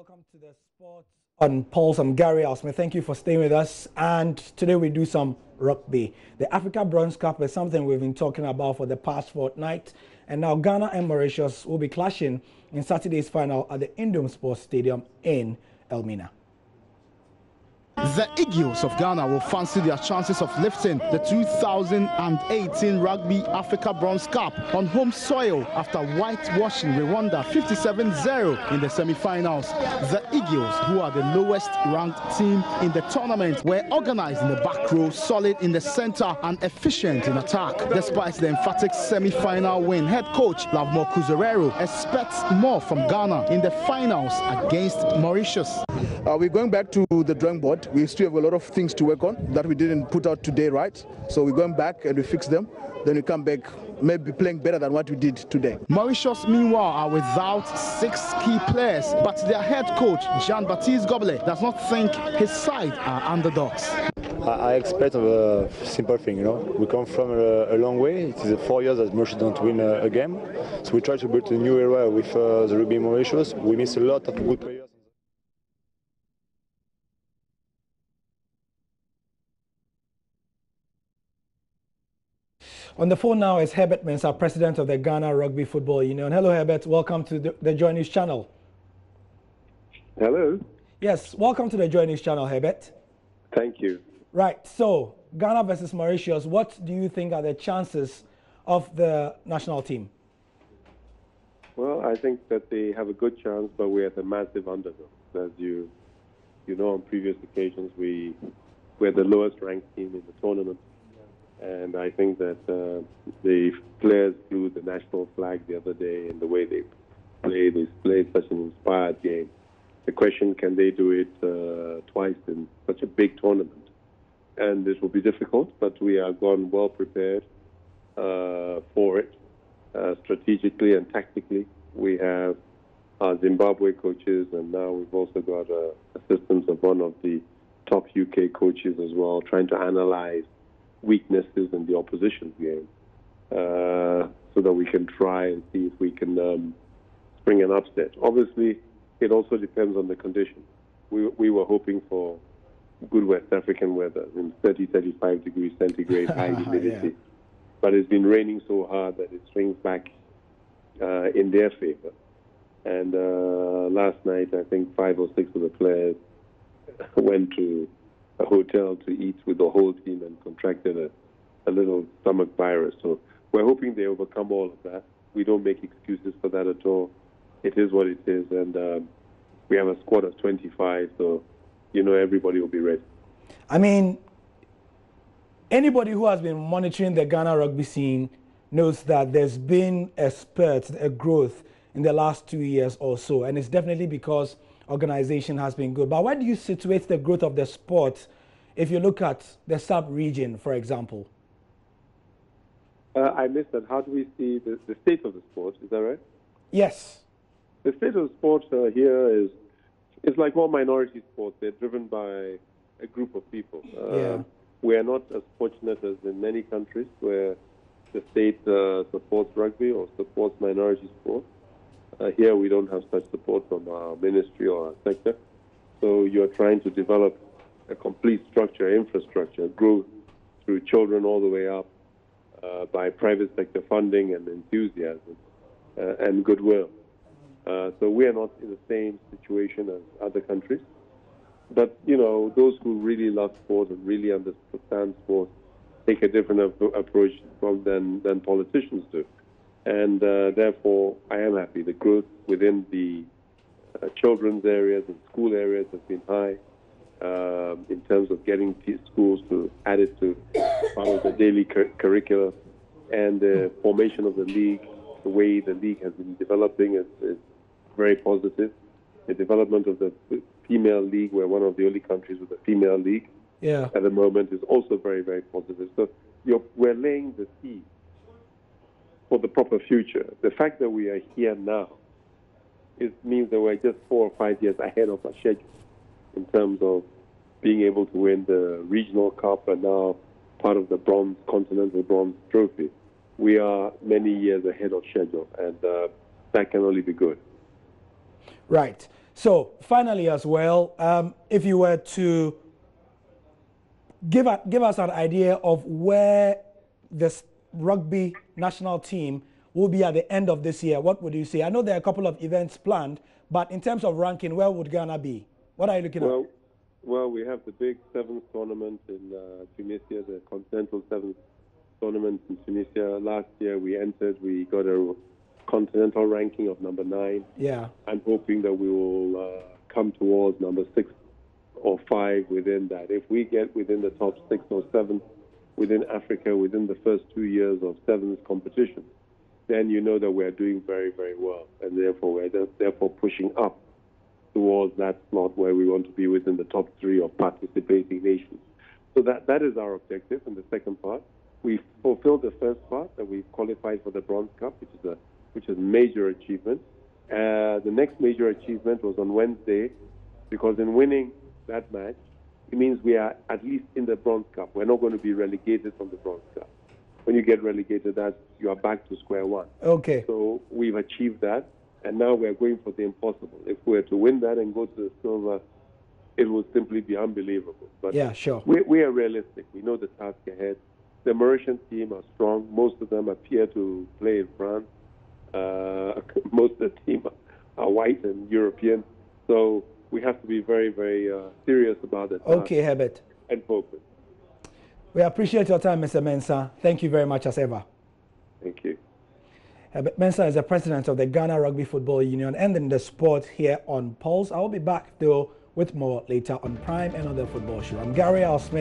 Welcome to the Sports on Pulse. I'm Gary Osman. Thank you for staying with us. And today we do some rugby. The Africa Bronze Cup is something we've been talking about for the past fortnight. And now Ghana and Mauritius will be clashing in Saturday's final at the Indom Sports Stadium in Elmina. The Eagles of Ghana will fancy their chances of lifting the 2018 Rugby Africa Bronze Cup on home soil after whitewashing Rwanda 57-0 in the semi-finals. The Eagles, who are the lowest ranked team in the tournament, were organized in the back row, solid in the center and efficient in attack. Despite the emphatic semi-final win, head coach Lavmo Kuzerero expects more from Ghana in the finals against Mauritius. We're going back to the drawing board. We still have a lot of things to work on that we didn't put out today, right? So we're going back and we fix them. Then we come back, maybe playing better than what we did today. Mauritius, meanwhile, are without 6 key players, but their head coach, Jean-Baptiste Goblet, does not think his side are underdogs. I expect a simple thing, We come from a long way. It is 4 years that Mauritius don't win a game. So we try to build a new era with the Rugby Mauritius. We miss a lot of good players. On the phone now is Herbert Mensah, president of the Ghana Rugby Football Union. Hello, Herbert. Welcome to the JoyNews channel. Hello. Yes, welcome to the JoyNews channel, Herbert. Thank you. Right. So, Ghana versus Mauritius. What do you think are the chances of the national team? Well, I think that they have a good chance, but we're the massive underdog. As you know, on previous occasions, we're the lowest ranked team in the tournament. And I think that the players flew the national flag the other day in the way they played such an inspired game. The question, can they do it twice in such a big tournament? And this will be difficult, but we are gone well prepared for it, strategically and tactically. We have our Zimbabwe coaches, and now we've also got assistance of one of the top UK coaches as well, trying to analyze weaknesses in the opposition game, so that we can try and see if we can spring an upset. Obviously, it also depends on the condition. We were hoping for good West African weather in 30-35 degrees centigrade, high humidity, but it's been raining so hard that it swings back in their favor. And last night, I think 5 or 6 of the players went to a hotel to eat with the whole team and contracted a little stomach virus. So we're hoping they overcome all of that. We don't make excuses for that at all. It is what it is, and we have a squad of 25, so everybody will be ready. I mean, anybody who has been monitoring the Ghana rugby scene knows that there's been a spurt, a growth in the last 2 years or so, and it's definitely because organization has been good. But where do you situate the growth of the sport if you look at the sub-region, for example? I missed that. How do we see the state of the sport? Is that right? Yes. The state of the sport here is like all minority sports. They're driven by a group of people. We are not as fortunate as in many countries where the state supports rugby or supports minority sports. Here we don't have such support from our ministry or our sector. So you're trying to develop a complete structure, infrastructure, grow through children all the way up by private sector funding and enthusiasm and goodwill. So we are not in the same situation as other countries. But, those who really love sport and really understand sport take a different approach than politicians do. And therefore, I am happy. The growth within the children's areas and school areas has been high in terms of getting schools to add it to part of the daily curriculum. And the formation of the league, the way the league has been developing is very positive. The development of the female league, we're one of the only countries with a female league at the moment, is also very, very positive. So we're laying the seed for the proper future. The fact that we are here now means that we're just 4 or 5 years ahead of our schedule in terms of being able to win the regional cup and now part of the continental bronze trophy. We are many years ahead of schedule, and that can only be good. Right. So finally as well, if you were to give us an idea of where this rugby national team will be at the end of this year, what would you say? I know there are a couple of events planned, but in terms of ranking, where would Ghana be? What are you looking at? Well, we have the big seventh tournament in Tunisia, the continental seventh tournament in Tunisia. Last year we got a continental ranking of number 9. Yeah. I'm hoping that we will come towards number 6 or 5 within that. If we get within the top 6 or 7 within Africa within the first 2 years of sevens competition, then you know that we're doing very, very well, and therefore we're pushing up towards that slot where we want to be within the top 3 of participating nations. So that is our objective in the second part. We fulfilled the first part, that we've qualified for the Bronze Cup, which is a major achievement. The next major achievement was on Wednesday, because in winning that match, it means we are at least in the Bronze Cup. We're not going to be relegated from the Bronze Cup. When you get relegated, you are back to square one. Okay. So we've achieved that, and now we're going for the impossible. If we're to win that and go to the silver, it will simply be unbelievable. But yeah, sure. We are realistic. We know the task ahead. The Mauritian team are strong. Most of them appear to play in France. Most of the team are white and European. So we have to be very, very serious about it. Okay, Herbert. And focus. We appreciate your time, Mr. Mensah. Thank you very much as ever. Thank you. Herbert Mensah is the president of the Ghana Rugby Football Union, ending the sport here on Pulse. I will be back, though, with more later on Prime and on the Football Show. I'm Gary Al Smith.